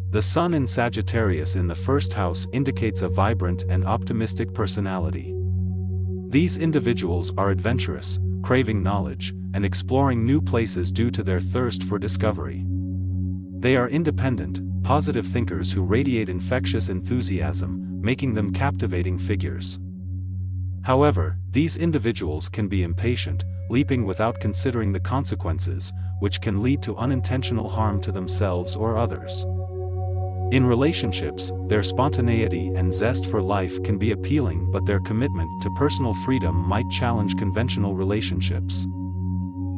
The Sun in Sagittarius in the first house indicates a vibrant and optimistic personality. These individuals are adventurous, craving knowledge, and exploring new places due to their thirst for discovery. They are independent, positive thinkers who radiate infectious enthusiasm, making them captivating figures. However, these individuals can be impatient, leaping without considering the consequences, which can lead to unintentional harm to themselves or others. In relationships, their spontaneity and zest for life can be appealing, but their commitment to personal freedom might challenge conventional relationships.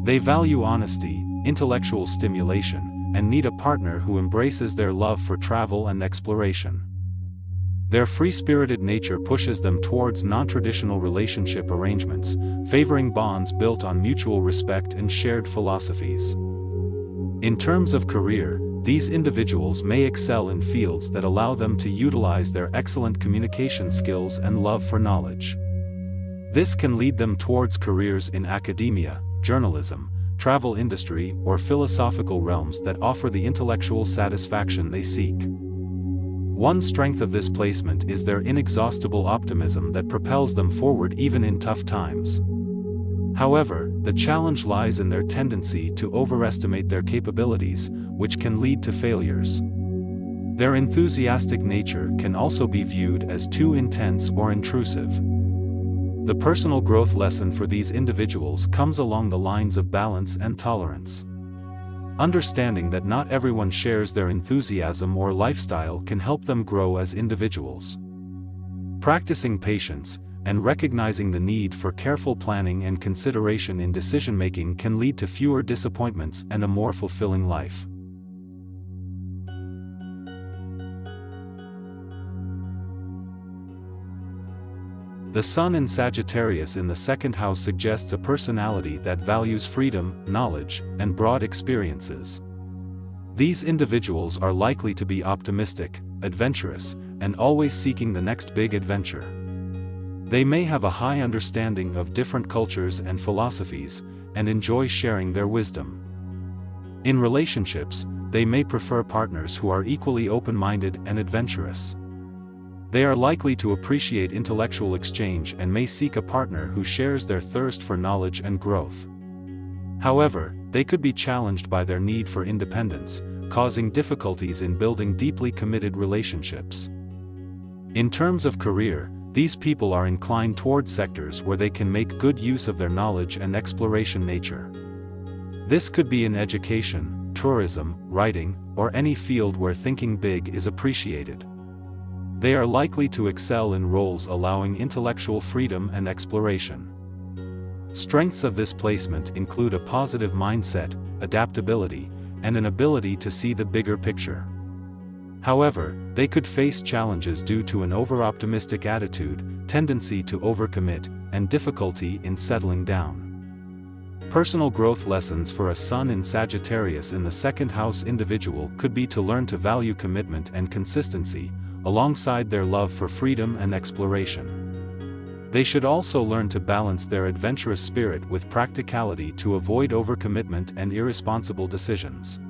They value honesty, intellectual stimulation, and need a partner who embraces their love for travel and exploration. Their free-spirited nature pushes them towards non-traditional relationship arrangements, favoring bonds built on mutual respect and shared philosophies. In terms of career, these individuals may excel in fields that allow them to utilize their excellent communication skills and love for knowledge. This can lead them towards careers in academia, journalism, travel industry, or philosophical realms that offer the intellectual satisfaction they seek. One strength of this placement is their inexhaustible optimism that propels them forward even in tough times. However, the challenge lies in their tendency to overestimate their capabilities, which can lead to failures. Their enthusiastic nature can also be viewed as too intense or intrusive. The personal growth lesson for these individuals comes along the lines of balance and tolerance. Understanding that not everyone shares their enthusiasm or lifestyle can help them grow as individuals. Practicing patience, and recognizing the need for careful planning and consideration in decision-making can lead to fewer disappointments and a more fulfilling life. The Sun in Sagittarius in the second house suggests a personality that values freedom, knowledge, and broad experiences. These individuals are likely to be optimistic, adventurous, and always seeking the next big adventure. They may have a high understanding of different cultures and philosophies, and enjoy sharing their wisdom. In relationships, they may prefer partners who are equally open-minded and adventurous. They are likely to appreciate intellectual exchange and may seek a partner who shares their thirst for knowledge and growth. However, they could be challenged by their need for independence, causing difficulties in building deeply committed relationships. In terms of career, these people are inclined toward sectors where they can make good use of their knowledge and exploration nature. This could be in education, tourism, writing, or any field where thinking big is appreciated. They are likely to excel in roles allowing intellectual freedom and exploration. Strengths of this placement include a positive mindset, adaptability, and an ability to see the bigger picture. However, they could face challenges due to an over-optimistic attitude, tendency to overcommit, and difficulty in settling down. Personal growth lessons for a Sun in Sagittarius in the second house individual could be to learn to value commitment and consistency, alongside their love for freedom and exploration. They should also learn to balance their adventurous spirit with practicality to avoid overcommitment and irresponsible decisions.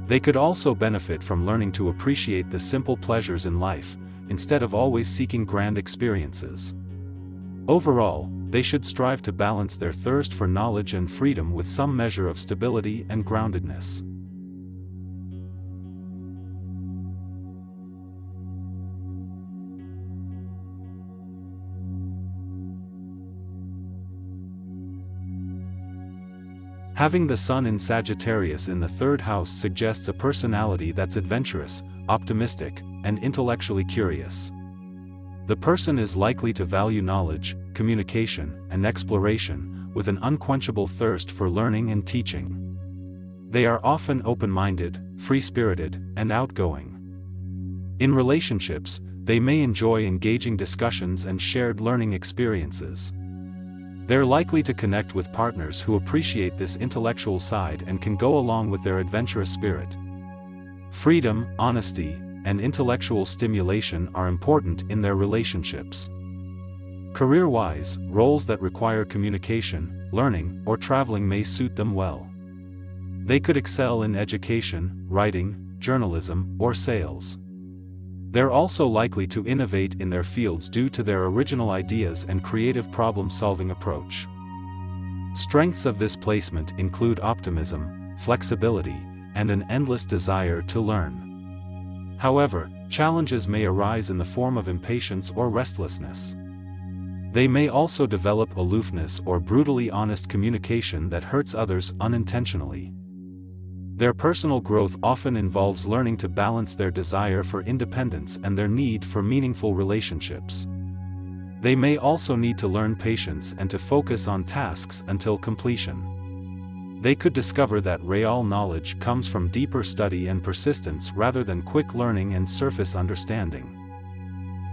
They could also benefit from learning to appreciate the simple pleasures in life, instead of always seeking grand experiences. Overall, they should strive to balance their thirst for knowledge and freedom with some measure of stability and groundedness. Having the Sun in Sagittarius in the third house suggests a personality that's adventurous, optimistic, and intellectually curious. The person is likely to value knowledge, communication, and exploration, with an unquenchable thirst for learning and teaching. They are often open-minded, free-spirited, and outgoing. In relationships, they may enjoy engaging discussions and shared learning experiences. They're likely to connect with partners who appreciate this intellectual side and can go along with their adventurous spirit. Freedom, honesty, and intellectual stimulation are important in their relationships. Career-wise, roles that require communication, learning, or traveling may suit them well. They could excel in education, writing, journalism, or sales. They're also likely to innovate in their fields due to their original ideas and creative problem-solving approach. Strengths of this placement include optimism, flexibility, and an endless desire to learn. However, challenges may arise in the form of impatience or restlessness. They may also develop aloofness or brutally honest communication that hurts others unintentionally. Their personal growth often involves learning to balance their desire for independence and their need for meaningful relationships. They may also need to learn patience and to focus on tasks until completion. They could discover that real knowledge comes from deeper study and persistence rather than quick learning and surface understanding.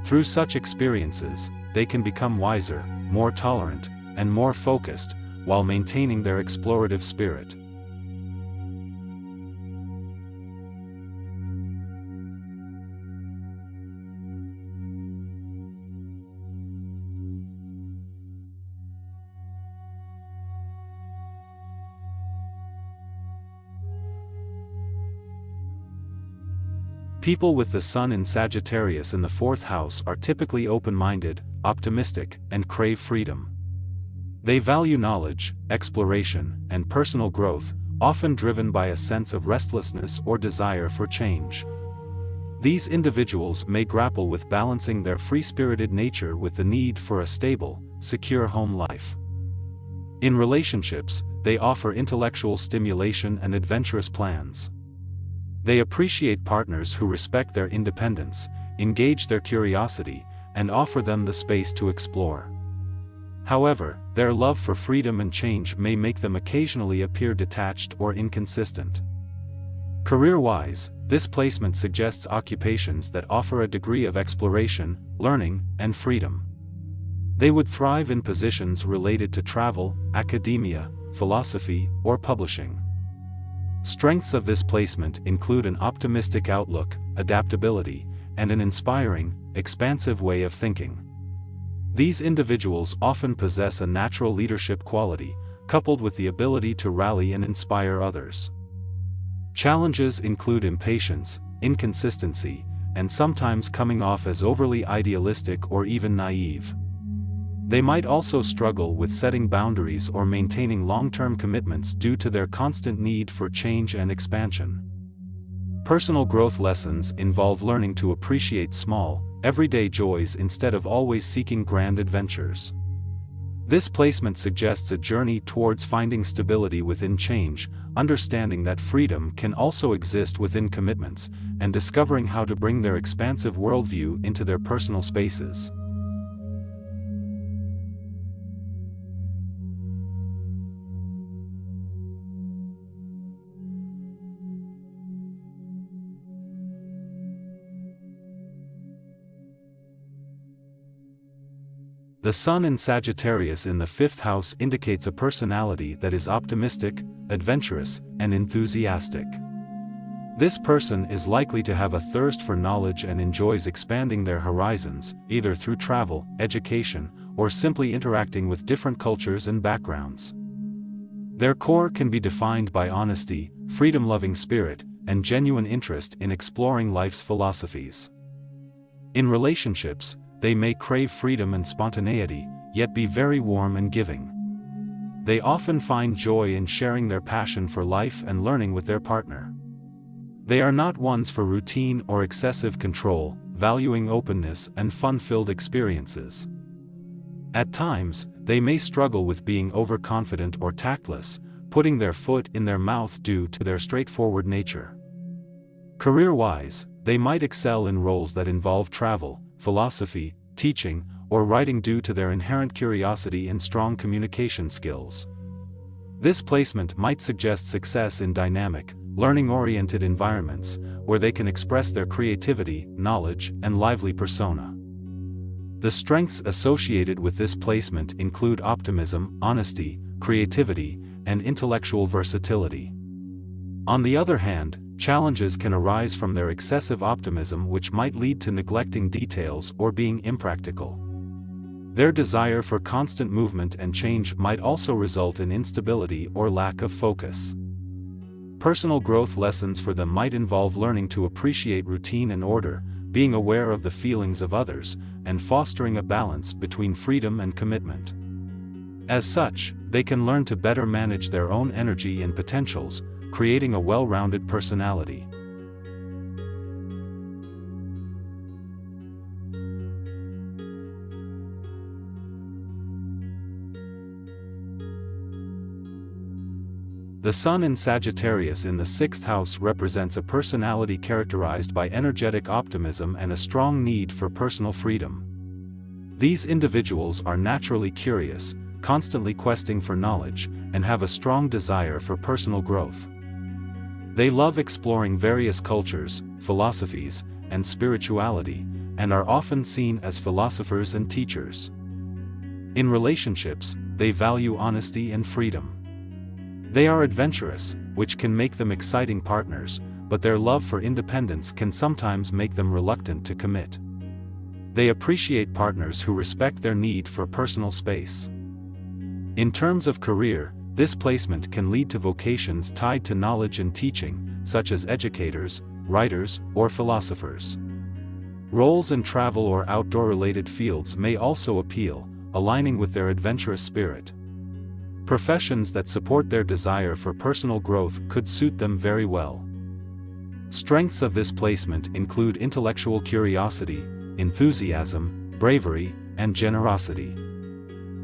Through such experiences, they can become wiser, more tolerant, and more focused, while maintaining their explorative spirit. People with the Sun in Sagittarius in the 4th house are typically open-minded, optimistic, and crave freedom. They value knowledge, exploration, and personal growth, often driven by a sense of restlessness or desire for change. These individuals may grapple with balancing their free-spirited nature with the need for a stable, secure home life. In relationships, they offer intellectual stimulation and adventurous plans. They appreciate partners who respect their independence, engage their curiosity, and offer them the space to explore. However, their love for freedom and change may make them occasionally appear detached or inconsistent. Career-wise, this placement suggests occupations that offer a degree of exploration, learning, and freedom. They would thrive in positions related to travel, academia, philosophy, or publishing. Strengths of this placement include an optimistic outlook, adaptability, and an inspiring, expansive way of thinking. These individuals often possess a natural leadership quality, coupled with the ability to rally and inspire others. Challenges include impatience, inconsistency, and sometimes coming off as overly idealistic or even naive. They might also struggle with setting boundaries or maintaining long-term commitments due to their constant need for change and expansion. Personal growth lessons involve learning to appreciate small, everyday joys instead of always seeking grand adventures. This placement suggests a journey towards finding stability within change, understanding that freedom can also exist within commitments, and discovering how to bring their expansive worldview into their personal spaces. The Sun in Sagittarius in the 5th house indicates a personality that is optimistic, adventurous, and enthusiastic. This person is likely to have a thirst for knowledge and enjoys expanding their horizons, either through travel, education, or simply interacting with different cultures and backgrounds. Their core can be defined by honesty, freedom-loving spirit, and genuine interest in exploring life's philosophies. In relationships, they may crave freedom and spontaneity, yet be very warm and giving. They often find joy in sharing their passion for life and learning with their partner. They are not ones for routine or excessive control, valuing openness and fun-filled experiences. At times, they may struggle with being overconfident or tactless, putting their foot in their mouth due to their straightforward nature. Career-wise, they might excel in roles that involve travel, philosophy, teaching, or writing due to their inherent curiosity and strong communication skills. This placement might suggest success in dynamic, learning-oriented environments, where they can express their creativity, knowledge, and lively persona. The strengths associated with this placement include optimism, honesty, creativity, and intellectual versatility. On the other hand, challenges can arise from their excessive optimism, which might lead to neglecting details or being impractical. Their desire for constant movement and change might also result in instability or lack of focus. Personal growth lessons for them might involve learning to appreciate routine and order, being aware of the feelings of others, and fostering a balance between freedom and commitment. As such, they can learn to better manage their own energy and potentials, creating a well-rounded personality. The Sun in Sagittarius in the 6th house represents a personality characterized by energetic optimism and a strong need for personal freedom. These individuals are naturally curious, constantly questing for knowledge, and have a strong desire for personal growth. They love exploring various cultures, philosophies, and spirituality, and are often seen as philosophers and teachers. In relationships, they value honesty and freedom. They are adventurous, which can make them exciting partners, but their love for independence can sometimes make them reluctant to commit. They appreciate partners who respect their need for personal space. In terms of career, this placement can lead to vocations tied to knowledge and teaching, such as educators, writers, or philosophers. Roles in travel or outdoor-related fields may also appeal, aligning with their adventurous spirit. Professions that support their desire for personal growth could suit them very well. Strengths of this placement include intellectual curiosity, enthusiasm, bravery, and generosity.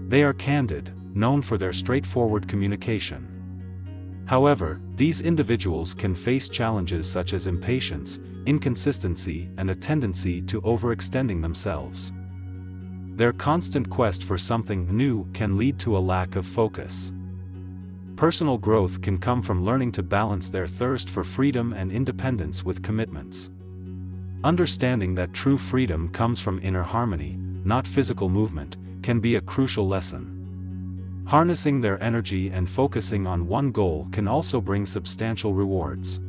They are candid, known for their straightforward communication. However, these individuals can face challenges such as impatience, inconsistency, and a tendency to overextending themselves. Their constant quest for something new can lead to a lack of focus. Personal growth can come from learning to balance their thirst for freedom and independence with commitments. Understanding that true freedom comes from inner harmony, not physical movement, can be a crucial lesson. Harnessing their energy and focusing on one goal can also bring substantial rewards.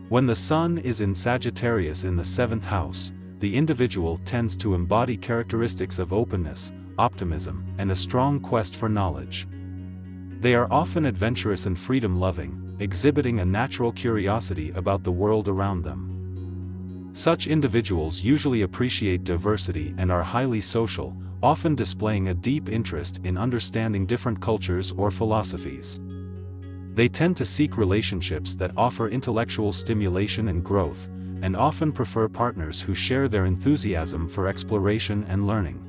When the Sun is in Sagittarius in the 7th house, the individual tends to embody characteristics of openness, optimism, and a strong quest for knowledge. They are often adventurous and freedom-loving, exhibiting a natural curiosity about the world around them. Such individuals usually appreciate diversity and are highly social, often displaying a deep interest in understanding different cultures or philosophies. They tend to seek relationships that offer intellectual stimulation and growth, and often prefer partners who share their enthusiasm for exploration and learning.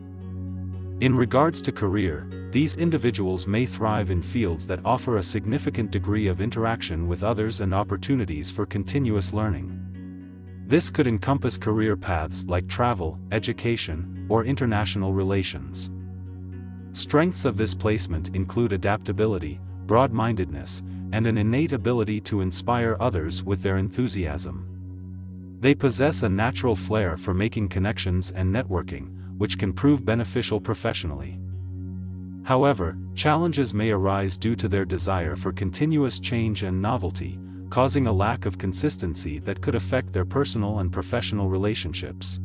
In regards to career, these individuals may thrive in fields that offer a significant degree of interaction with others and opportunities for continuous learning. This could encompass career paths like travel, education, or international relations. Strengths of this placement include adaptability, broad-mindedness, and an innate ability to inspire others with their enthusiasm. They possess a natural flair for making connections and networking, which can prove beneficial professionally. However, challenges may arise due to their desire for continuous change and novelty, causing a lack of consistency that could affect their personal and professional relationships.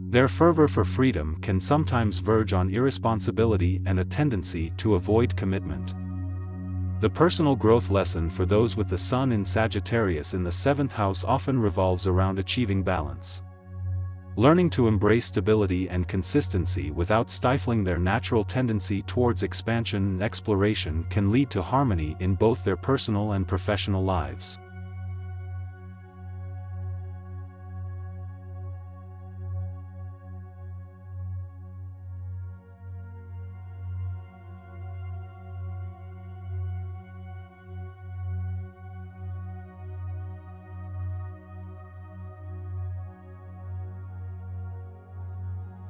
Their fervor for freedom can sometimes verge on irresponsibility and a tendency to avoid commitment. The personal growth lesson for those with the Sun in Sagittarius in the 7th house often revolves around achieving balance. Learning to embrace stability and consistency without stifling their natural tendency towards expansion and exploration can lead to harmony in both their personal and professional lives.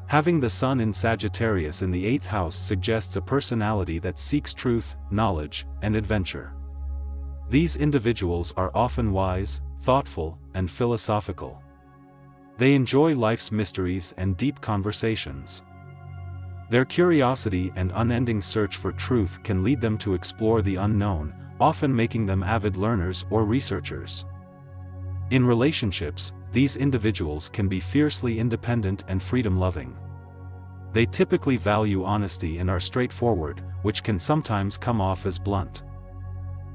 Having the Sun in Sagittarius in the 8th house suggests a personality that seeks truth, knowledge, and adventure. These individuals are often wise, thoughtful, and philosophical. They enjoy life's mysteries and deep conversations. Their curiosity and unending search for truth can lead them to explore the unknown, often making them avid learners or researchers. In relationships, these individuals can be fiercely independent and freedom-loving. They typically value honesty and are straightforward, which can sometimes come off as blunt.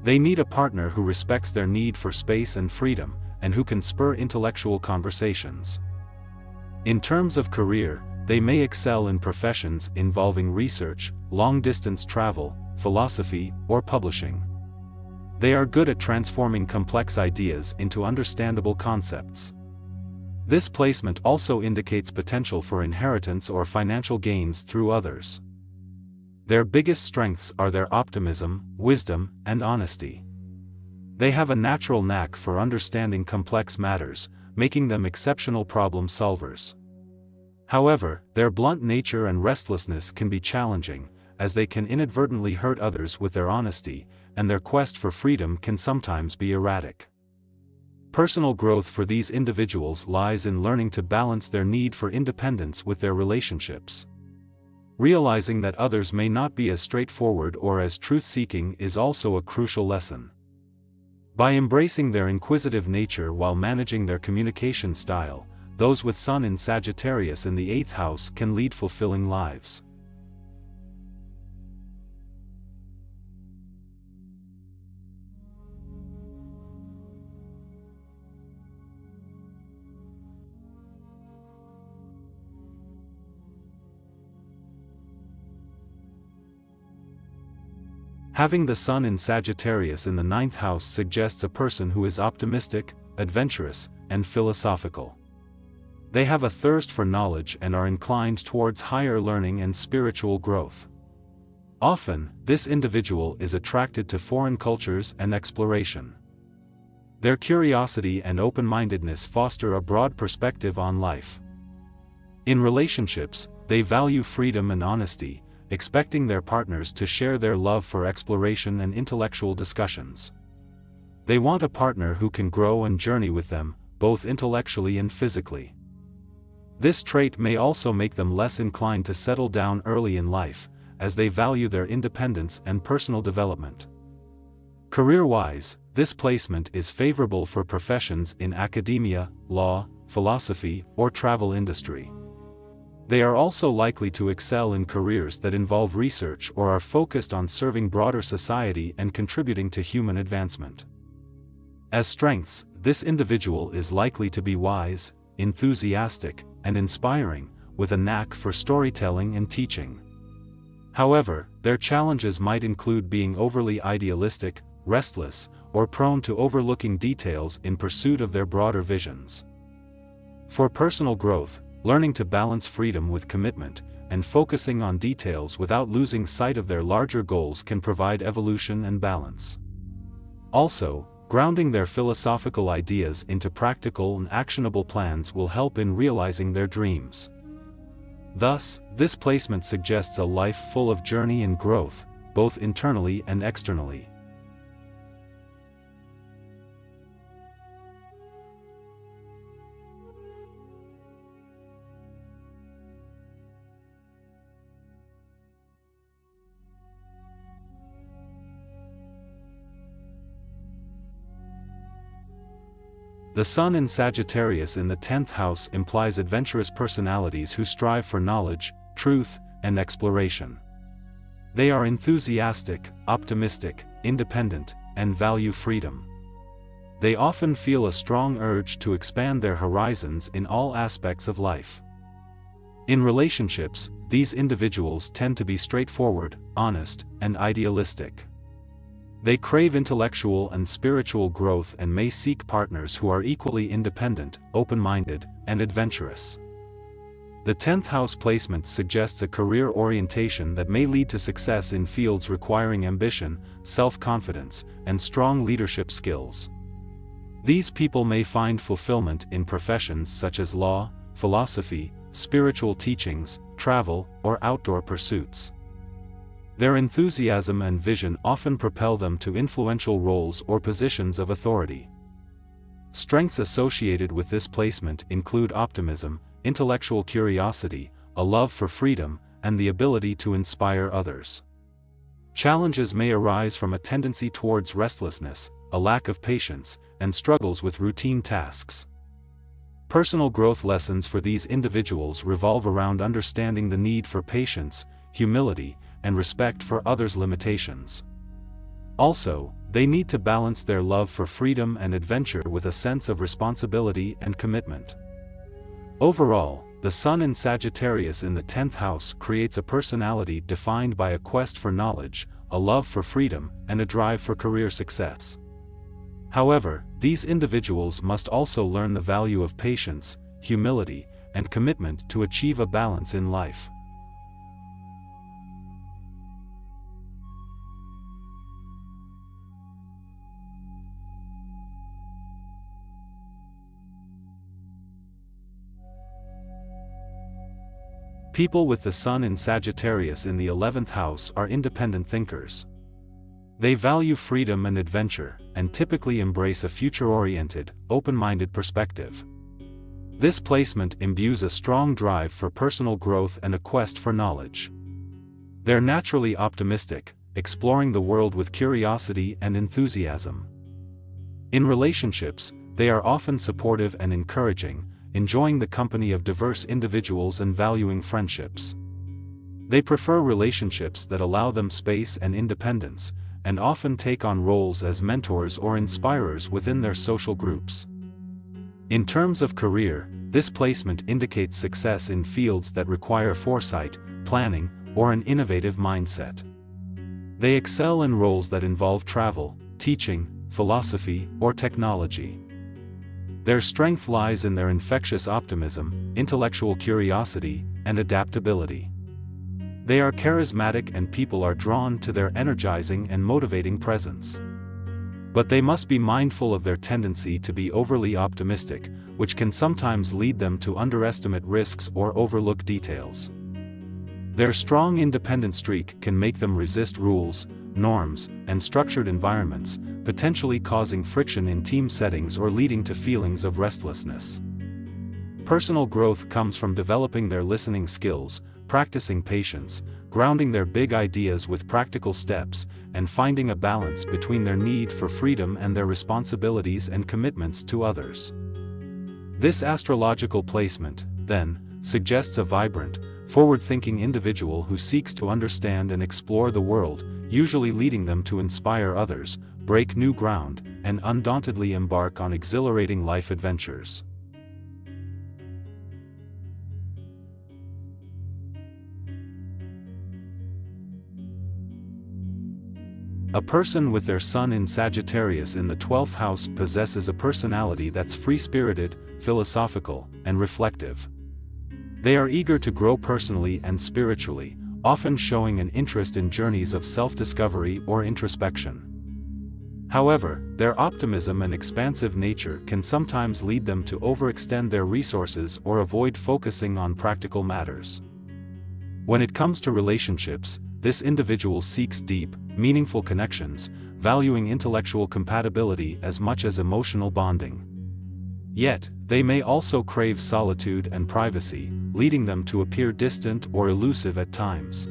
They need a partner who respects their need for space and freedom, and who can spur intellectual conversations. In terms of career, they may excel in professions involving research, long-distance travel, philosophy, or publishing. They are good at transforming complex ideas into understandable concepts. This placement also indicates potential for inheritance or financial gains through others. Their biggest strengths are their optimism, wisdom, and honesty. They have a natural knack for understanding complex matters, making them exceptional problem solvers. However, their blunt nature and restlessness can be challenging, as they can inadvertently hurt others with their honesty, and their quest for freedom can sometimes be erratic. Personal growth for these individuals lies in learning to balance their need for independence with their relationships. Realizing that others may not be as straightforward or as truth-seeking is also a crucial lesson. By embracing their inquisitive nature while managing their communication style, those with Sun in Sagittarius in the 8th house can lead fulfilling lives. Having the Sun in Sagittarius in the 9th house suggests a person who is optimistic, adventurous, and philosophical. They have a thirst for knowledge and are inclined towards higher learning and spiritual growth. Often, this individual is attracted to foreign cultures and exploration. Their curiosity and open-mindedness foster a broad perspective on life. In relationships, they value freedom and honesty, expecting their partners to share their love for exploration and intellectual discussions. They want a partner who can grow and journey with them, both intellectually and physically. This trait may also make them less inclined to settle down early in life, as they value their independence and personal development. Career-wise, this placement is favorable for professions in academia, law, philosophy, or travel industry. They are also likely to excel in careers that involve research or are focused on serving broader society and contributing to human advancement. As strengths, this individual is likely to be wise, enthusiastic, and inspiring, with a knack for storytelling and teaching. However, their challenges might include being overly idealistic, restless, or prone to overlooking details in pursuit of their broader visions. For personal growth, learning to balance freedom with commitment, and focusing on details without losing sight of their larger goals can provide evolution and balance. Also, grounding their philosophical ideas into practical and actionable plans will help in realizing their dreams. Thus, this placement suggests a life full of journey and growth, both internally and externally. The Sun in Sagittarius in the 10th house implies adventurous personalities who strive for knowledge, truth, and exploration. They are enthusiastic, optimistic, independent, and value freedom. They often feel a strong urge to expand their horizons in all aspects of life. In relationships, these individuals tend to be straightforward, honest, and idealistic. They crave intellectual and spiritual growth and may seek partners who are equally independent, open-minded, and adventurous. The 10th house placement suggests a career orientation that may lead to success in fields requiring ambition, self-confidence, and strong leadership skills. These people may find fulfillment in professions such as law, philosophy, spiritual teachings, travel, or outdoor pursuits. Their enthusiasm and vision often propel them to influential roles or positions of authority. Strengths associated with this placement include optimism, intellectual curiosity, a love for freedom, and the ability to inspire others. Challenges may arise from a tendency towards restlessness, a lack of patience, and struggles with routine tasks. Personal growth lessons for these individuals revolve around understanding the need for patience, humility, and respect for others' limitations. Also, they need to balance their love for freedom and adventure with a sense of responsibility and commitment. Overall, the Sun in Sagittarius in the 10th house creates a personality defined by a quest for knowledge, a love for freedom, and a drive for career success. However, these individuals must also learn the value of patience, humility, and commitment to achieve a balance in life. People with the Sun in Sagittarius in the 11th house are independent thinkers. They value freedom and adventure, and typically embrace a future-oriented, open-minded perspective. This placement imbues a strong drive for personal growth and a quest for knowledge. They're naturally optimistic, exploring the world with curiosity and enthusiasm. In relationships, they are often supportive and encouraging, enjoying the company of diverse individuals and valuing friendships. They prefer relationships that allow them space and independence, and often take on roles as mentors or inspirers within their social groups. In terms of career, this placement indicates success in fields that require foresight, planning, or an innovative mindset. They excel in roles that involve travel, teaching, philosophy, or technology. Their strength lies in their infectious optimism, intellectual curiosity, and adaptability. They are charismatic and people are drawn to their energizing and motivating presence. But they must be mindful of their tendency to be overly optimistic, which can sometimes lead them to underestimate risks or overlook details. Their strong independent streak can make them resist rules, norms, and structured environments, potentially causing friction in team settings or leading to feelings of restlessness. Personal growth comes from developing their listening skills, practicing patience, grounding their big ideas with practical steps, and finding a balance between their need for freedom and their responsibilities and commitments to others. This astrological placement, then, suggests a vibrant, forward-thinking individual who seeks to understand and explore the world, usually leading them to inspire others, break new ground, and undauntedly embark on exhilarating life adventures. A person with their Sun in Sagittarius in the 12th house possesses a personality that's free-spirited, philosophical, and reflective. They are eager to grow personally and spiritually, often showing an interest in journeys of self-discovery or introspection. However, their optimism and expansive nature can sometimes lead them to overextend their resources or avoid focusing on practical matters. When it comes to relationships, this individual seeks deep, meaningful connections, valuing intellectual compatibility as much as emotional bonding. Yet, they may also crave solitude and privacy, leading them to appear distant or elusive at times.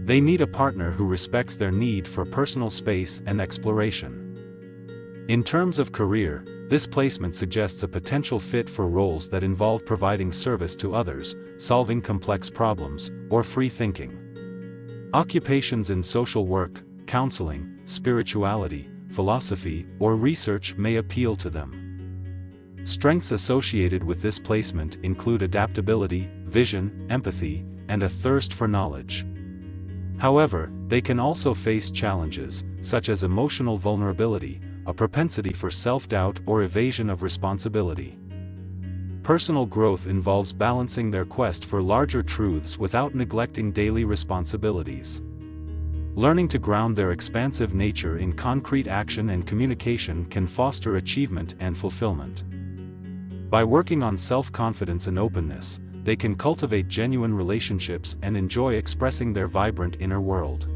They need a partner who respects their need for personal space and exploration. In terms of career, this placement suggests a potential fit for roles that involve providing service to others, solving complex problems, or free thinking. Occupations in social work, counseling, spirituality, philosophy, or research may appeal to them. Strengths associated with this placement include adaptability, vision, empathy, and a thirst for knowledge. However, they can also face challenges, such as emotional vulnerability, a propensity for self-doubt or evasion of responsibility. Personal growth involves balancing their quest for larger truths without neglecting daily responsibilities. Learning to ground their expansive nature in concrete action and communication can foster achievement and fulfillment. By working on self-confidence and openness, they can cultivate genuine relationships and enjoy expressing their vibrant inner world.